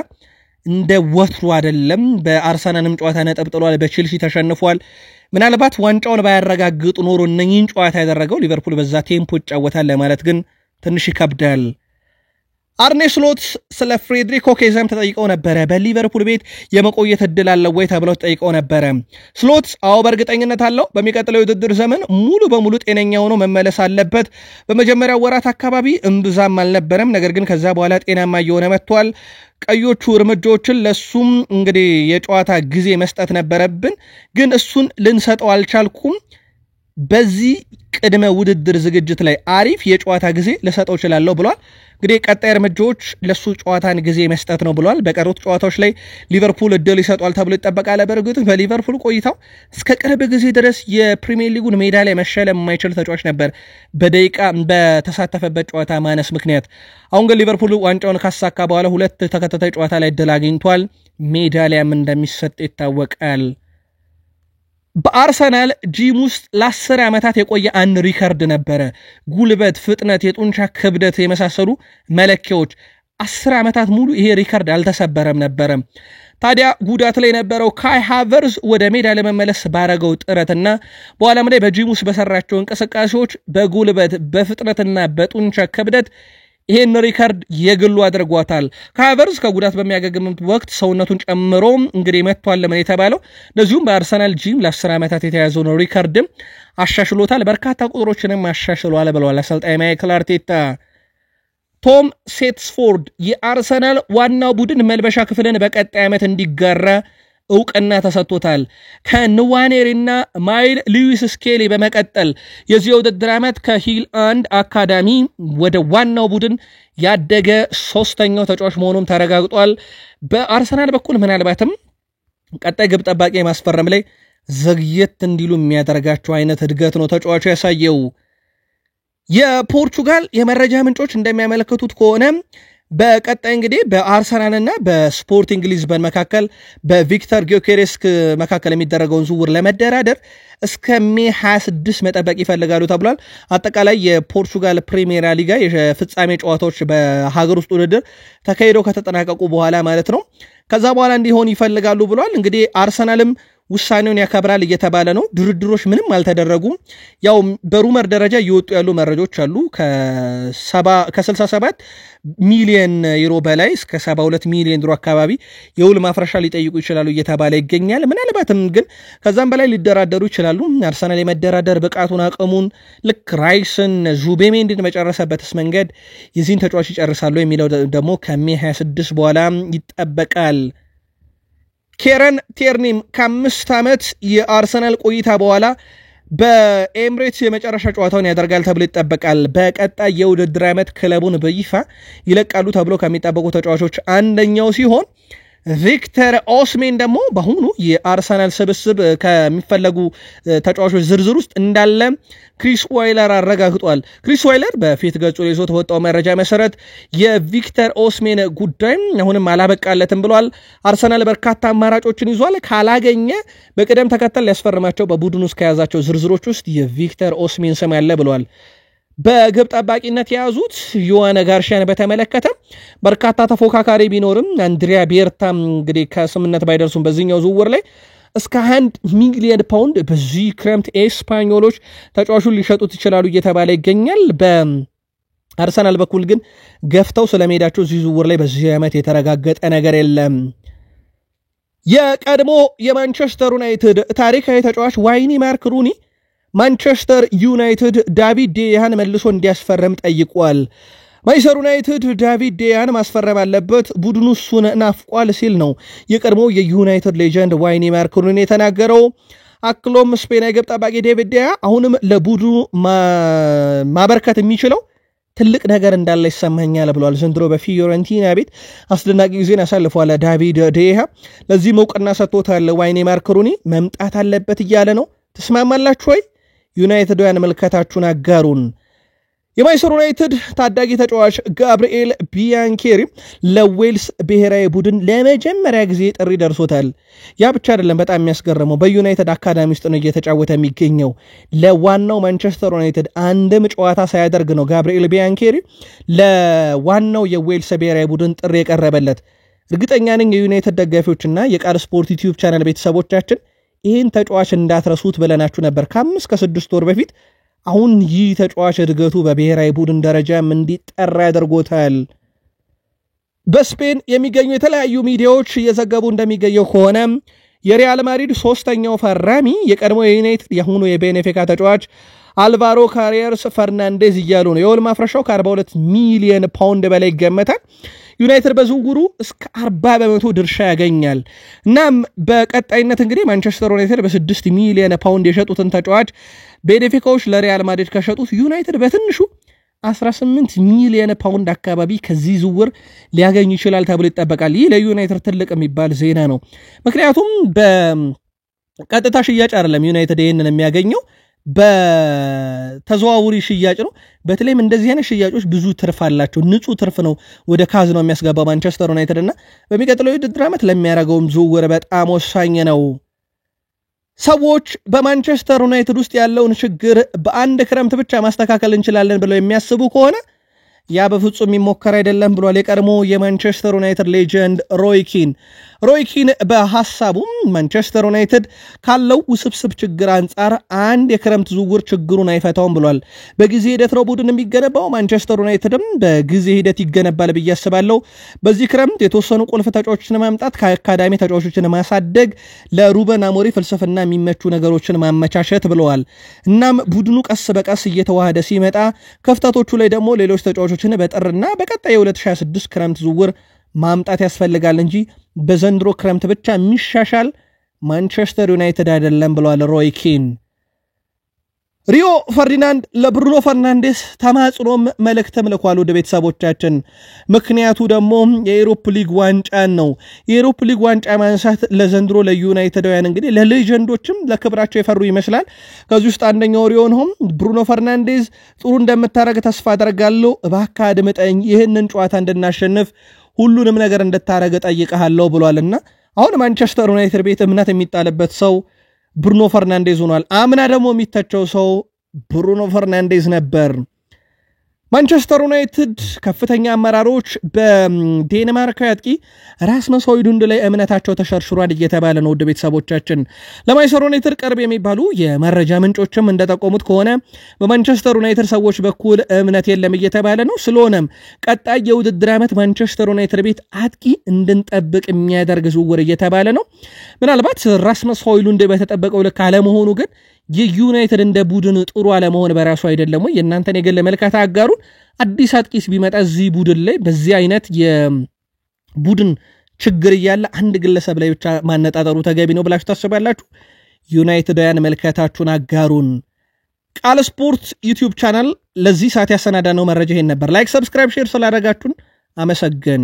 እንደ ወትሩ አይደለም። በአርሰናልም ጨዋታ ነጥብ ጥሏል፣ በቼልሲ ተሸንፏል። ምናልባት ዋንጫውን ባያረጋግጡ ኖሮ እነኚህን ጨዋታ ያደረገው ሊቨርፑል በዛ ቴምፖ ይጫወታል ለማለት ግን ትንሽ ይከብዳል። አርኔ ስሎት ስለ ፍሬድሪኮ ኬዛም ተጠይቀው ነበረ። በሊቨርፑል ቤት የመቆየት እድል አለው ወይ ተብለው ተጠይቀው ነበረ። ስሎት አዎ በእርግጠኝነት አለው። በሚቀጥለው የውድድር ዘመን ሙሉ በሙሉ ጤነኛ ሆኖ መመለስ አለበት። በመጀመሪያው ወራት አካባቢ እምብዛም አልነበረም፣ ነገር ግን ከዛ በኋላ ጤናማ እየሆነ መጥቷል። ቀዮቹ እርምጃዎችን ለሱም እንግዲህ የጨዋታ ጊዜ መስጠት ነበረብን፣ ግን እሱን ልንሰጠው አልቻልኩም። በዚህ ቅድመ ውድድር ዝግጅት ላይ አሪፍ የጨዋታ ጊዜ ልሰጠው እችላለሁ ብሏል። እንግዲህ ቀጣይ እርምጃዎች ለሱ ጨዋታን ጊዜ መስጠት ነው ብሏል። በቀሩት ጨዋታዎች ላይ ሊቨርፑል እድል ይሰጧል ተብሎ ይጠበቃል። በእርግጥ በሊቨርፑል ቆይታው እስከ ቅርብ ጊዜ ድረስ የፕሪሚየር ሊጉን ሜዳ ላይ መሸለም የማይችል ተጫዋች ነበር በደቂቃ በተሳተፈበት ጨዋታ ማነስ ምክንያት። አሁን ግን ሊቨርፑል ዋንጫውን ካሳካ በኋላ 2 ተከታታይ ጨዋታ ላይ እድል አግኝቷል። ሜዳሊያም እንደሚሰጥ ይታወቃል። በአርሰናል ጂም ውስጥ ለ10 ዓመታት የቆየ አንድ ሪከርድ ነበረ። ጉልበት፣ ፍጥነት፣ የጡንቻ ክብደት የመሳሰሉ መለኪያዎች 10 ዓመታት ሙሉ ይሄ ሪከርድ አልተሰበረም ነበረ። ታዲያ ጉዳት ላይ የነበረው ካይ ሃቨርዝ ወደ ሜዳ ለመመለስ ባረገው ጥረትና በኋላም ላይ በጂም ውስጥ በሰራቸው እንቅስቃሴዎች በጉልበት በፍጥነትና በጡንቻ ክብደት ይሄን ሪከርድ የግሉ አድርጓታል። ሃቨርትዝ ከጉዳት በሚያገግምበት ወቅት ሰውነቱን ጨምሮ እንግዲህ መጥቷል ለምን የተባለው ለዚሁም በአርሰናል ጂም ለ10 ዓመታት የተያዘውን ሪከርድም አሻሽሎታል። በርካታ ቁጥሮችንም አሻሽሏል ብለዋል አሰልጣኝ ማይክል አርቴታ። ቶም ሴትስፎርድ የአርሰናል ዋናው ቡድን መልበሻ ክፍልን በቀጣይ ዓመት እንዲጋራ እውቅና ተሰጥቶታል። ከንዋኔሪና ማይል ሉዊስ ስኬሊ በመቀጠል የዚህ ውድድር ዓመት ከሂል አንድ አካዳሚ ወደ ዋናው ቡድን ያደገ ሶስተኛው ተጫዋች መሆኑም ተረጋግጧል። በአርሰናል በኩል ምናልባትም ቀጣይ ግብ ጠባቂ ማስፈረም ላይ ዘግየት እንዲሉ የሚያደርጋቸው አይነት እድገት ነው ተጫዋቹ ያሳየው። የፖርቹጋል የመረጃ ምንጮች እንደሚያመለክቱት ከሆነ በቀጣይ እንግዲህ በአርሰናልና በስፖርቲንግ ሊዝበን መካከል በቪክተር ጊዮኬሬስ መካከል የሚደረገውን ዝውውር ለመደራደር እስከ ሜይ 26 መጠበቅ ይፈልጋሉ ተብሏል። አጠቃላይ የፖርቹጋል ፕሪሚየር ሊጋ የፍጻሜ ጨዋታዎች በሀገር ውስጥ ውድድር ተካሂደው ከተጠናቀቁ በኋላ ማለት ነው ከዛ በኋላ እንዲሆን ይፈልጋሉ ብሏል። እንግዲህ አርሰናልም ውሳኔውን ያከብራል እየተባለ ነው። ድርድሮች ምንም አልተደረጉም። ያው በሩመር ደረጃ እየወጡ ያሉ መረጃዎች አሉ። ከ67 ሚሊዮን ዩሮ በላይ እስከ 72 ሚሊዮን ዩሮ አካባቢ የውል ማፍረሻ ሊጠይቁ ይችላሉ እየተባለ ይገኛል። ምናልባትም ግን ከዛም በላይ ሊደራደሩ ይችላሉ። አርሰናል የመደራደር ብቃቱን አቅሙን ልክ ራይስን ዙቤሜንዲን መጨረሰበትስ መንገድ የዚህን ተጫዋች ይጨርሳሉ የሚለው ደግሞ ከሜይ 26 በኋላ ይጠበቃል። ኬረን ቴርኒም ከ5 ዓመት የአርሰናል ቆይታ በኋላ በኤምሬትስ የመጨረሻ ጨዋታውን ያደርጋል ተብሎ ይጠበቃል። በቀጣይ የውድድር ዓመት ክለቡን በይፋ ይለቃሉ ተብሎ ከሚጠበቁ ተጫዋቾች አንደኛው ሲሆን ቪክተር ኦስሜን ደግሞ በአሁኑ የአርሰናል ስብስብ ከሚፈለጉ ተጫዋቾች ዝርዝር ውስጥ እንዳለ ክሪስ ዋይለር አረጋግጧል። ክሪስ ዋይለር በፊት ገጹ ላይ ይዞት ወጣው መረጃ መሰረት የቪክተር ኦስሜን ጉዳይ አሁንም አላበቃለትም ብሏል። አርሰናል በርካታ አማራጮችን ይዟል። ካላገኘ በቅደም ተከተል ሊያስፈርማቸው በቡድኑ ውስጥ ከያዛቸው ዝርዝሮች ውስጥ የቪክተር ኦስሜን ስም ያለ ብሏል። በግብ ጠባቂነት የያዙት ዮዋነ ጋርሻን በተመለከተ በርካታ ተፎካካሪ ቢኖርም አንድሪያ ቤርታም እንግዲህ ከስምነት ባይደርሱም በዚህኛው ዝውውር ላይ እስከ 1 ሚሊዮን ፓውንድ በዚህ ክረምት ኤስፓኞሎች ተጫዋቹን ሊሸጡት ይችላሉ እየተባለ ይገኛል። በአርሰናል በኩል ግን ገፍተው ስለመሄዳቸው እዚህ ዝውውር ላይ በዚህ ዓመት የተረጋገጠ ነገር የለም። የቀድሞ የማንቸስተር ዩናይትድ ታሪካዊ ተጫዋች ዋይኒ ማርክ ሩኒ ማንቸስተር ዩናይትድ ዳቪድ ዴያን መልሶ እንዲያስፈርም ጠይቋል። ማንቸስተር ዩናይትድ ዳቪድ ዴያን ማስፈረም አለበት፣ ቡድኑ እሱን ናፍቋል ሲል ነው የቀድሞው የዩናይትድ ሌጀንድ ዋይኒ ማርክ ሩኒ የተናገረው። አክሎም ስፔናዊ ግብ ጠባቂ ዴቪድ ዴያ አሁንም ለቡድኑ ማበርከት የሚችለው ትልቅ ነገር እንዳለ ይሰማኛል ብሏል። ዘንድሮ በፊዮረንቲና ቤት አስደናቂ ጊዜን አሳልፏል ዳቪድ ዴያ። ለዚህም እውቅና ሰጥቶታል ዋይኒ ማርክ ሩኒ። መምጣት አለበት እያለ ነው። ትስማማላችሁ ወይ? ዩናይትዳውያን መልከታችሁን አጋሩን። የማንቸስተር ዩናይትድ ታዳጊ ተጫዋች ጋብሪኤል ቢያንኬሪ ለዌልስ ብሔራዊ ቡድን ለመጀመሪያ ጊዜ ጥሪ ደርሶታል። ያ ብቻ አይደለም፣ በጣም የሚያስገርመው በዩናይትድ አካዳሚ ውስጥ ነው እየተጫወተ የሚገኘው። ለዋናው ማንቸስተር ዩናይትድ አንድም ጨዋታ ሳያደርግ ነው ጋብሪኤል ቢያንኬሪ ለዋናው የዌልስ ብሔራዊ ቡድን ጥሪ የቀረበለት። እርግጠኛ ነኝ የዩናይትድ ደጋፊዎችና የቃል ስፖርት ዩቲዩብ ቻናል ቤተሰቦቻችን ይህን ተጫዋች እንዳትረሱት ብለናችሁ ነበር ከ5 እስከ 6 ወር በፊት። አሁን ይህ ተጫዋች እድገቱ በብሔራዊ ቡድን ደረጃም እንዲጠራ ያደርጎታል። በስፔን የሚገኙ የተለያዩ ሚዲያዎች እየዘገቡ እንደሚገኘው ከሆነ የሪያል ማድሪድ ሶስተኛው ፈራሚ የቀድሞ የዩናይትድ የአሁኑ የቤኔፊካ ተጫዋች አልቫሮ ካሪየርስ ፈርናንዴዝ እያሉ ነው። የውል ማፍረሻው ከ42 ሚሊዮን ፓውንድ በላይ ይገመታል። ዩናይትድ በዝውውሩ እስከ 40% ድርሻ ያገኛል። እናም በቀጣይነት እንግዲህ ማንቸስተር ዩናይትድ በ6 ሚሊዮን ፓውንድ የሸጡትን ተጫዋች ቤኔፊካዎች ለሪያል ማድሪድ ከሸጡት ዩናይትድ በትንሹ 18 ሚሊዮን ፓውንድ አካባቢ ከዚህ ዝውውር ሊያገኝ ይችላል ተብሎ ይጠበቃል። ይህ ለዩናይትድ ትልቅ የሚባል ዜና ነው። ምክንያቱም በቀጥታ ሽያጭ አይደለም ዩናይትድ ይህንን የሚያገኘው በተዘዋውሪ ሽያጭ ነው። በተለይም እንደዚህ አይነት ሽያጮች ብዙ ትርፍ አላቸው። ንጹህ ትርፍ ነው ወደ ካዝናው የሚያስገባው ማንቸስተር ዩናይትድ እና በሚቀጥለው የውድድር ዓመት ለሚያደርገውም ዝውውር በጣም ወሳኝ ነው። ሰዎች በማንቸስተር ዩናይትድ ውስጥ ያለውን ችግር በአንድ ክረምት ብቻ ማስተካከል እንችላለን ብለው የሚያስቡ ከሆነ ያ በፍጹም የሚሞከር አይደለም ብሏል የቀድሞ የማንቸስተር ዩናይትድ ሌጀንድ ሮይ ኪን በሐሳቡ ማንቸስተር ዩናይትድ ካለው ውስብስብ ችግር አንጻር አንድ የክረምት ዝውውር ችግሩን አይፈታውም ብሏል። በጊዜ ሂደት ነው ቡድን የሚገነባው፣ ማንቸስተር ዩናይትድም በጊዜ ሂደት ይገነባል ብዬ አስባለሁ። በዚህ ክረምት የተወሰኑ ቁልፍ ተጫዋቾችን ማምጣት፣ ከአካዳሚ ተጫዋቾችን ማሳደግ፣ ለሩበን አሞሪም ፍልስፍና የሚመቹ ነገሮችን ማመቻቸት ብለዋል። እናም ቡድኑ ቀስ በቀስ እየተዋሃደ ሲመጣ ክፍተቶቹ ላይ ደግሞ ሌሎች ተጫዋቾችን በጥርና በቀጣይ የ2026 ክረምት ዝውውር ማምጣት ያስፈልጋል እንጂ በዘንድሮ ክረምት ብቻ የሚሻሻል ማንቸስተር ዩናይትድ አይደለም ብለዋል ሮይ ኪን። ሪዮ ፈርዲናንድ ለብሩኖ ፈርናንዴስ ተማጽኖም መልእክትም ልኳል ወደ ቤተሰቦቻችን። ምክንያቱ ደግሞ የዩሮፓ ሊግ ዋንጫን ነው። የዩሮፓ ሊግ ዋንጫ ማንሳት ለዘንድሮ ለዩናይትዳውያን እንግዲህ ለሌጀንዶችም ለክብራቸው የፈሩ ይመስላል። ከዚህ ውስጥ አንደኛው ሪዮ ነው። ብሩኖ ፈርናንዴስ ጥሩ እንደምታረግ ተስፋ አደርጋለሁ፣ እባክህ አድምጠኝ፣ ይህንን ጨዋታ እንድናሸንፍ ሁሉንም ነገር እንድታረግ ጠይቀሃለሁ ብሏልና አሁን ማንቸስተር ዩናይትድ ቤት እምነት የሚጣልበት ሰው ብሩኖ ፈርናንዴዝ ሆኗል። አምና ደግሞ የሚተቸው ሰው ብሩኖ ፈርናንዴዝ ነበር። ማንቸስተር ዩናይትድ ከፍተኛ አመራሮች በዴንማርካዊ አጥቂ ራስመስ ሆይሉንድ ላይ እምነታቸው ተሸርሽሯል እየተባለ ነው። ወደ ቤተሰቦቻችን ለማንቸስተር ዩናይትድ ቅርብ የሚባሉ የመረጃ ምንጮችም እንደጠቆሙት ከሆነ በማንቸስተር ዩናይትድ ሰዎች በኩል እምነት የለም እየተባለ ነው። ስለሆነም ቀጣይ የውድድር ዓመት ማንቸስተር ዩናይትድ ቤት አጥቂ እንድንጠብቅ የሚያደርግ ዝውውር እየተባለ ነው። ምናልባት ራስመስ ሆይሉንድ በተጠበቀው ልክ አለመሆኑ ግን የዩናይትድ እንደ ቡድን ጥሩ አለመሆን በራሱ አይደለም ወይ? የእናንተን የግል መልከታ አጋሩን። አዲስ አጥቂስ ቢመጣ እዚህ ቡድን ላይ በዚህ አይነት የቡድን ችግር እያለ አንድ ግለሰብ ላይ ብቻ ማነጣጠሩ ተገቢ ነው ብላችሁ ታስባላችሁ? ዩናይትዳውያን መልከታችሁን አጋሩን። ቃል ስፖርት ዩቲዩብ ቻናል ለዚህ ሰዓት ያሰናዳነው መረጃ ይሄን ነበር። ላይክ፣ ሰብስክራይብ፣ ሼር ስላደረጋችሁን አመሰገን።